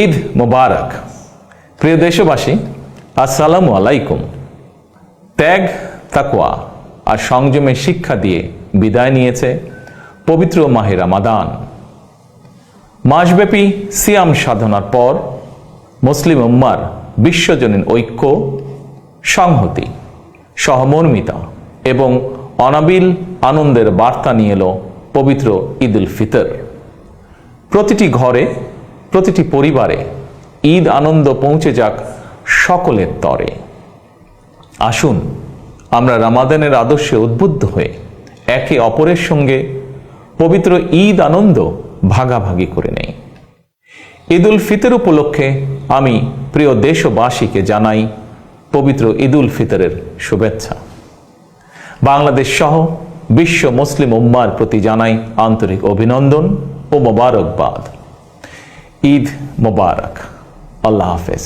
ঈদ মোবারক। প্রিয় দেশবাসী, আসসালামু আলাইকুম। ত্যাগ, তাকওয়া আর সংযমের শিক্ষা দিয়ে বিদায় নিয়েছে পবিত্র মাহে রমাদান। মাসব্যাপী সিয়াম সাধনার পর মুসলিম উম্মার বিশ্বজনীন ঐক্য, সংহতি, সহমর্মিতা এবং অনাবিল আনন্দের বার্তা নিয়ে এলো পবিত্র ঈদ উল ফিতর। প্রতিটি ঘরে, প্রতিটি পরিবারে ঈদ আনন্দ পৌঁছে যাক সকলের তরে। আসুন আমরা রমাদানের আদর্শে উদ্বুদ্ধ হয়ে একে অপরের সঙ্গে পবিত্র ঈদ আনন্দ ভাগাভাগি করে নেই। ঈদ উল ফিতর উপলক্ষে আমি প্রিয় দেশবাসীকে জানাই পবিত্র ঈদ উল ফিতরের শুভেচ্ছা। বাংলাদেশ সহ বিশ্ব মুসলিম উম্মার প্রতি জানাই আন্তরিক অভিনন্দন ও মোবারকবাদ। ঈদ মোবারক। আল্লাহ হাফেজ।